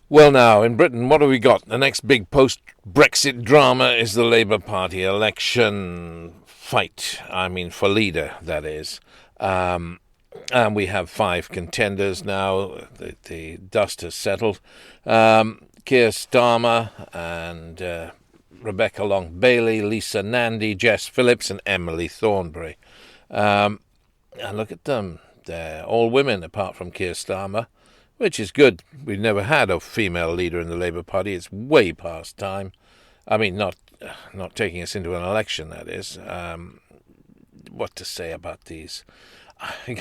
Well, now, in Britain, what have we got? The next big post-Brexit drama is the Labour Party election fight. I mean, for leader, that is. Um, and we have five contenders now. The dust has settled. Keir Starmer and Rebecca Long Bailey, Lisa Nandy, Jess Phillips, and Emily Thornberry. And look at them. They're all women apart from Keir Starmer, which is good. We've never had a female leader in the Labour Party. It's way past time. I mean, not taking us into an election, that is. What to say about these?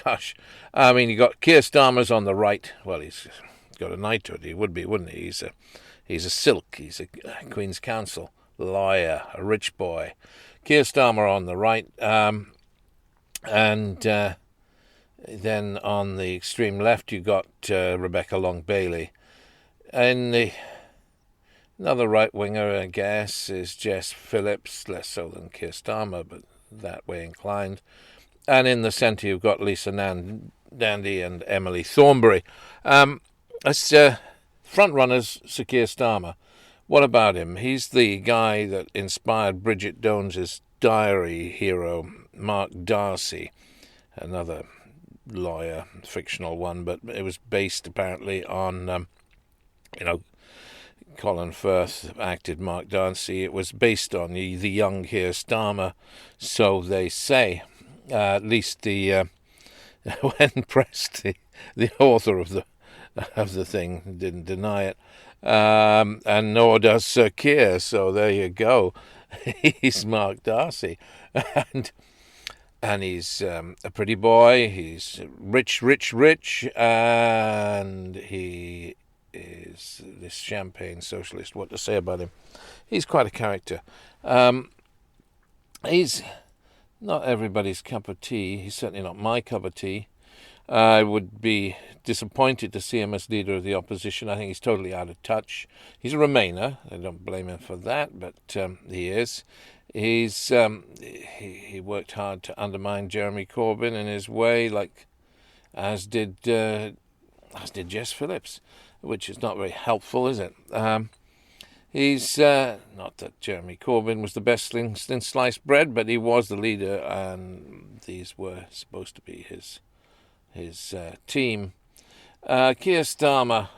Gosh, I mean, you got Keir Starmer's on the right. Well, he's got a knighthood. He would be, wouldn't he? He's a silk. He's a Queen's Counsel lawyer, a rich boy. Keir Starmer on the right, and then on the extreme left, you got Rebecca Long Bailey. And another right winger, I guess, is Jess Phillips, less so than Keir Starmer, but that way inclined. And in the centre, you've got Lisa Nandy and Emily Thornberry. As front runners, Sir Keir Starmer. What about him? He's the guy that inspired Bridget Jones's diary hero, Mark Darcy, another lawyer, fictional one, but it was based apparently on, Colin Firth acted Mark Darcy. It was based on the young Keir Starmer, so they say. At least the when pressed, the author of the thing didn't deny it, and nor does Sir Keir. So there you go. He's Mark Darcy, and he's a pretty boy. He's rich, and he is this champagne socialist. What to say about him? He's quite a character. He's not everybody's cup of tea. He's certainly not my cup of tea. I would be disappointed to see him as leader of the opposition. I think he's totally out of touch. He's a Remainer. I don't blame him for that, but he is. He worked hard to undermine Jeremy Corbyn in his way, like as did Jess Phillips, which is not very helpful, is it? He's not that Jeremy Corbyn was the best thing since sliced bread, but he was the leader, and these were supposed to be his team. Keir Starmer,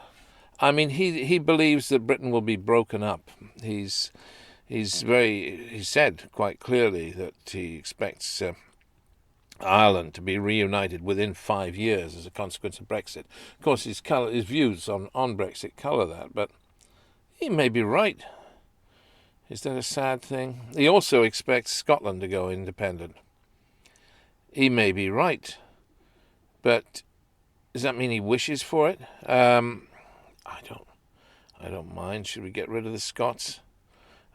I mean, he believes that Britain will be broken up. He said quite clearly that he expects Ireland to be reunited within 5 years as a consequence of Brexit. Of course, his views on Brexit colour that, but he may be right. Is that a sad thing? He also expects Scotland to go independent. He may be right, but does that mean he wishes for it? I don't mind. Should we get rid of the Scots?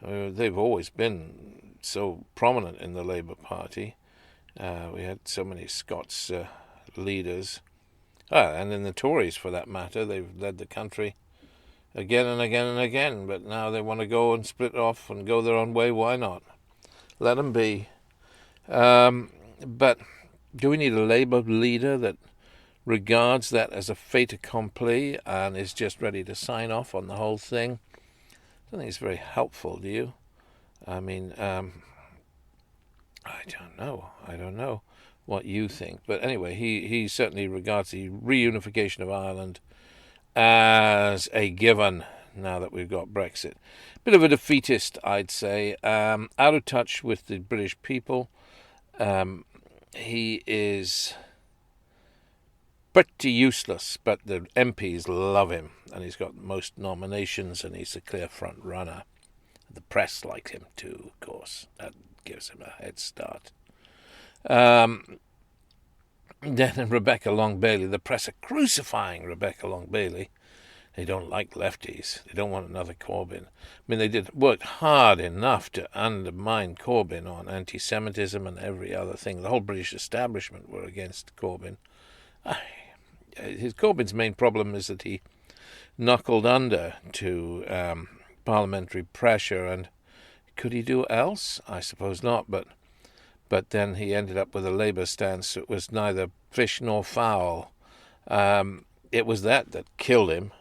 They've always been so prominent in the Labour Party. We had so many Scots leaders, and in the Tories, for that matter. They've led the country again and again and again, but now they want to go and split off and go their own way. Why not? Let them be. But do we need a Labour leader that regards that as a fait accompli and is just ready to sign off on the whole thing? I don't think it's very helpful, do you? I mean, I don't know what you think. But anyway, he certainly regards the reunification of Ireland as a given now that we've got Brexit. Bit of a defeatist, I'd say. Out of touch with the British people. He is pretty useless, but the MPs love him, and he's got most nominations, and he's a clear front runner. The press like him too, of course. That gives him a head start. Then Rebecca Long Bailey, the press are crucifying Rebecca Long Bailey. They don't like lefties. They don't want another Corbyn. I mean, they worked hard enough to undermine Corbyn on anti-Semitism and every other thing. The whole British establishment were against Corbyn. Corbyn's main problem is that he knuckled under to parliamentary pressure, and could he do else? I suppose not, but then he ended up with a Labour stance that was neither fish nor fowl. It was that killed him.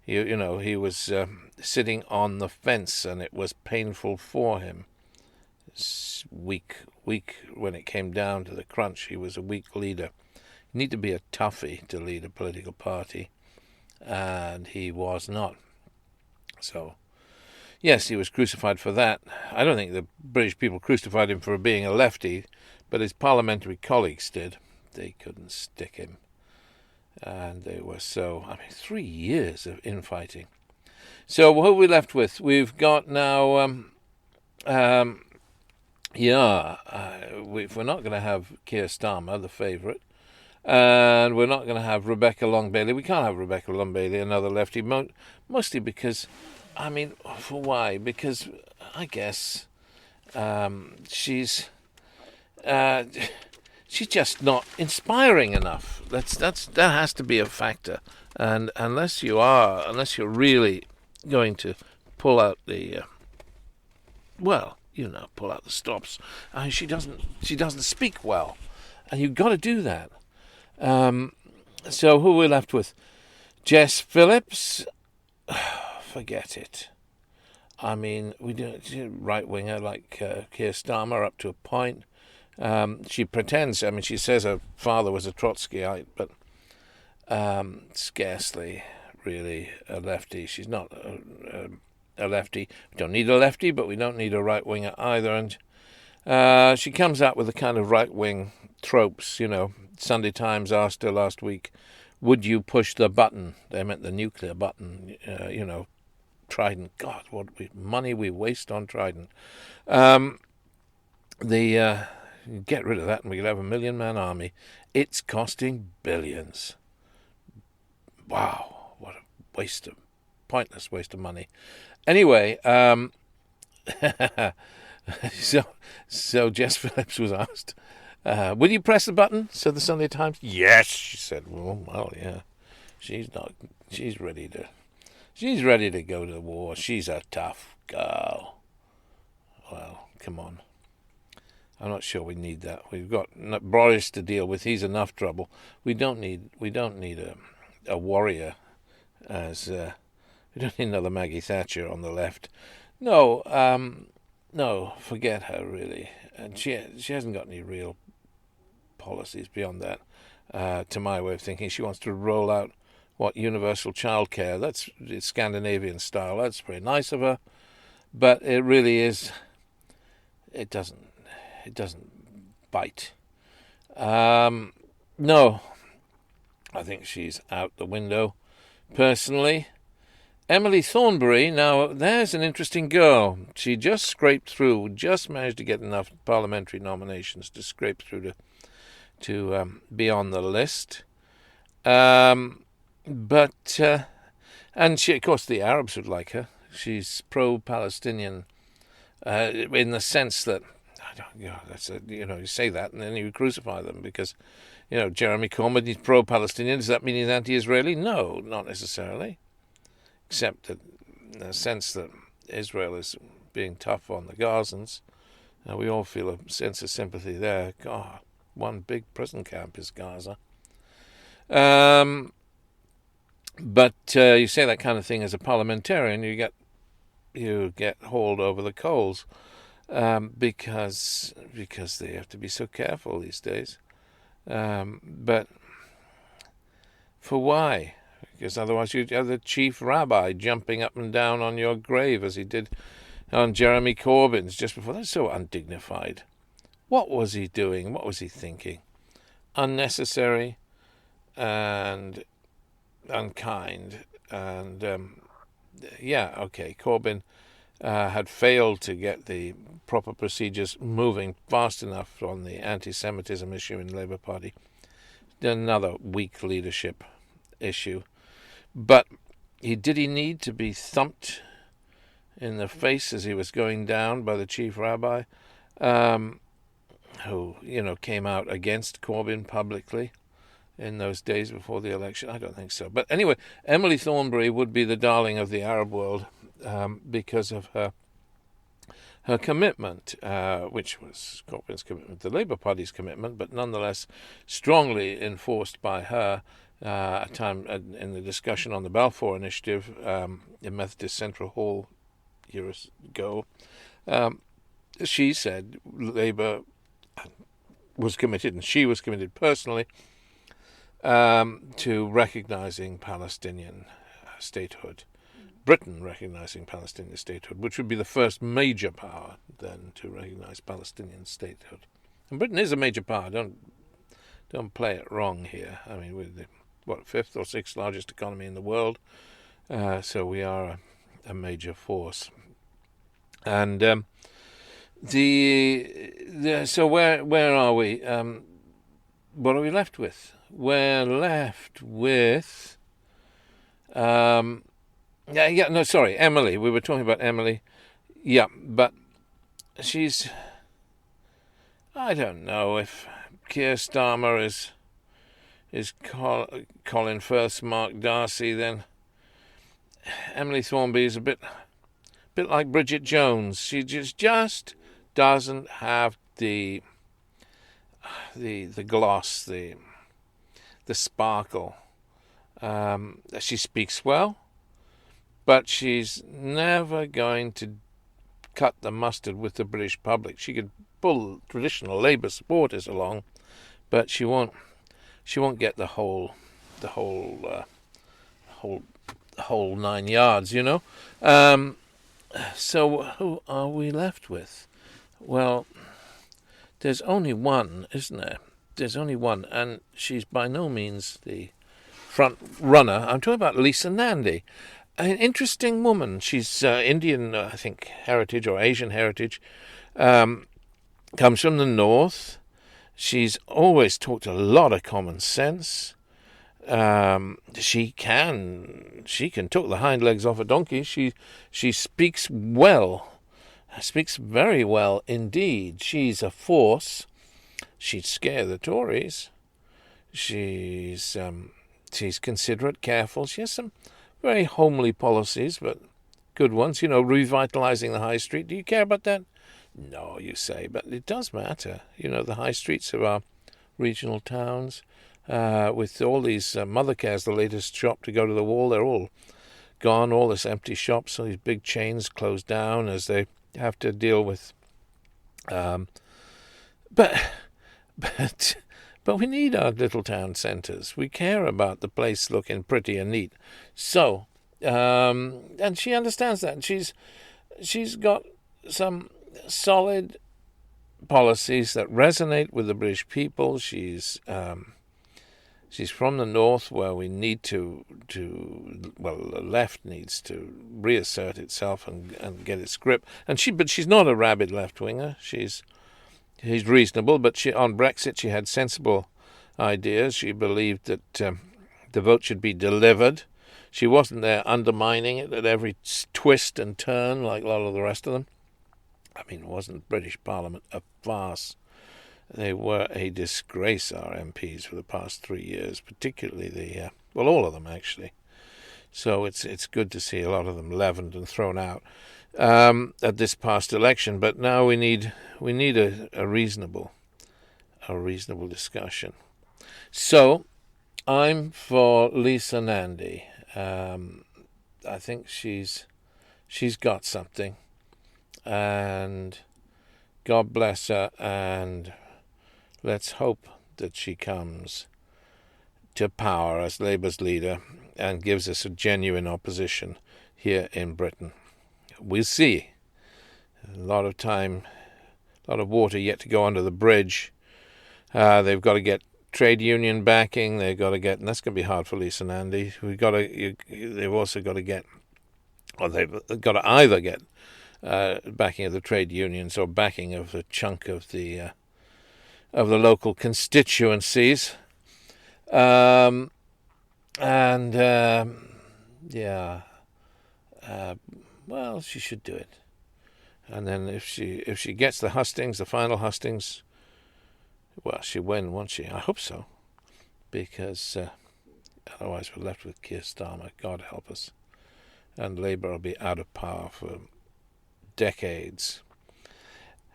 He was sitting on the fence, and it was painful for him. Weak when it came down to the crunch. He was a weak leader. You need to be a toughie to lead a political party, and he was not. So, yes, he was crucified for that. I don't think the British people crucified him for being a lefty, but his parliamentary colleagues did. They couldn't stick him. And they were 3 years of infighting. So what are we left with? We've got now, if we're not going to have Keir Starmer, the favourite, and we're not going to have Rebecca Long Bailey. We can't have Rebecca Long Bailey, another lefty, mostly because, for why? Because I guess she's just not inspiring enough. That has to be a factor. And unless you're really going to pull out the pull out the stops. She doesn't speak well, and you've got to do that. So who are we left with? Jess Phillips. Forget it. We do right winger like Keir Starmer up to a point. She pretends. She says her father was a Trotskyite, but scarcely really a lefty. She's not a lefty. We don't need a lefty, but we don't need a right winger either. And she comes out with the kind of right wing tropes. Sunday Times asked her last week, "Would you push the button?" They meant the nuclear button. Trident. God, what money we waste on Trident. Get rid of that and we could have a 1,000,000-man army. It's costing billions. Wow, what a pointless waste of money. Anyway, so Jess Phillips was asked, will you press the button? Said the Sunday Times. Yes, she said. Well, yeah. She's ready to go to war. She's a tough girl. Well, come on. I'm not sure we need that. We've got Boris to deal with. He's enough trouble. We don't need a warrior we don't need another Maggie Thatcher on the left. No, forget her really. And she hasn't got any real policies beyond that. To my way of thinking, she wants to roll out universal childcare. That's Scandinavian style. That's very nice of her, but it really is. It doesn't bite. No, I think she's out the window. Personally, Emily Thornberry. Now, there's an interesting girl. She just scraped through. Just managed to get enough parliamentary nominations to scrape through to be on the list. But and she, of course, the Arabs would like her. She's pro-Palestinian in the sense that you say that and then you crucify them because Jeremy Corbyn is pro-Palestinian. Does that mean he's anti-Israeli? No, not necessarily. Except that in the sense that Israel is being tough on the Gazans. We all feel a sense of sympathy there. God, one big prison camp is Gaza. But you say that kind of thing as a parliamentarian, you get hauled over the coals because they have to be so careful these days. But for why? Because otherwise you'd have the chief rabbi jumping up and down on your grave as he did on Jeremy Corbyn's just before. That's so undignified. What was he doing? What was he thinking? Unnecessary and unkind. And Corbyn had failed to get the proper procedures moving fast enough on the anti-Semitism issue in the Labour Party. Another weak leadership issue. But did he need to be thumped in the face as he was going down by the chief rabbi, who came out against Corbyn publicly in those days before the election? I don't think so. But anyway, Emily Thornberry would be the darling of the Arab world because of her commitment, which was Corbyn's commitment, the Labour Party's commitment, but nonetheless strongly enforced by her a time in the discussion on the Balfour Initiative in Methodist Central Hall years ago. She said Labour was committed, and she was committed personally, to recognising Palestinian statehood. Britain recognising Palestinian statehood, which would be the first major power then to recognise Palestinian statehood. And Britain is a major power. Don't play it wrong here. I mean, we're the fifth or sixth largest economy in the world, so we are a major force. And so where are we? What are we left with? We're left with Emily. We were talking about Emily. Yeah, but she's, I don't know if Keir Starmer is Colin Firth's Mark Darcy, then Emily Thornby is a bit like Bridget Jones. She just doesn't have the gloss, the sparkle. She speaks well, but she's never going to cut the mustard with the British public. She could pull traditional Labour supporters along, but she won't get the whole 9 yards, you know. So who are we left with? Well, there's only one, isn't there? There's only one, and she's by no means the front runner. I'm talking about Lisa Nandy, an interesting woman. She's Indian, I think, heritage or Asian heritage. Comes from the north. She's always talked a lot of common sense. She can talk the hind legs off a donkey. She speaks well. Speaks very well indeed. She's a force. She'd scare the Tories. She's considerate, careful. She has some very homely policies, but good ones. You know, revitalising the high street. Do you care about that? No, you say, but it does matter. You know, the high streets of our regional towns, with all these Mothercares, the latest shop to go to the wall, they're all gone. All this empty shops, all these big chains closed down as they have to deal with. But we need our little town centres. We care about the place looking pretty and neat. So, and she understands that. And she's got some solid policies that resonate with the British people. She's from the north, where we need the left needs to reassert itself and get its grip. But she's not a rabid left-winger. She's reasonable, but on Brexit she had sensible ideas. She believed that the vote should be delivered. She wasn't there undermining it at every twist and turn like a lot of the rest of them. I mean, wasn't British Parliament a farce? They were a disgrace, our MPs, for the past 3 years, particularly all of them, actually. So it's good to see a lot of them leavened and thrown out at this past election. But now we need a reasonable discussion. So I'm for Lisa Nandy. I think she's got something, and God bless her, and let's hope that she comes to power as Labour's leader and gives us a genuine opposition here in Britain. We'll see. A lot of time, a lot of water yet to go under the bridge. They've got to get trade union backing. They've got to get, and that's going to be hard for Lisa Nandy. They've also got to get, or they've got to either get backing of the trade unions or backing of a chunk of the local constituencies. Well, she should do it. And then if she gets the hustings, the final hustings, well, she'll win, won't she? I hope so, because otherwise we're left with Keir Starmer. God help us. And Labour will be out of power for decades.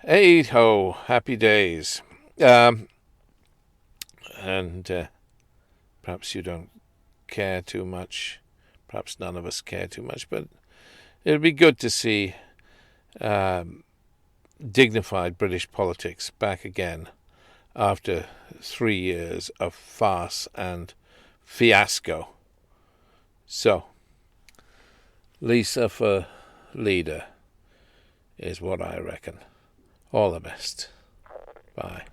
Hey ho, happy days. And perhaps you don't care too much. Perhaps none of us care too much, but it'll be good to see dignified British politics back again after 3 years of farce and fiasco. So, Lisa for leader is what I reckon. All the best. Bye.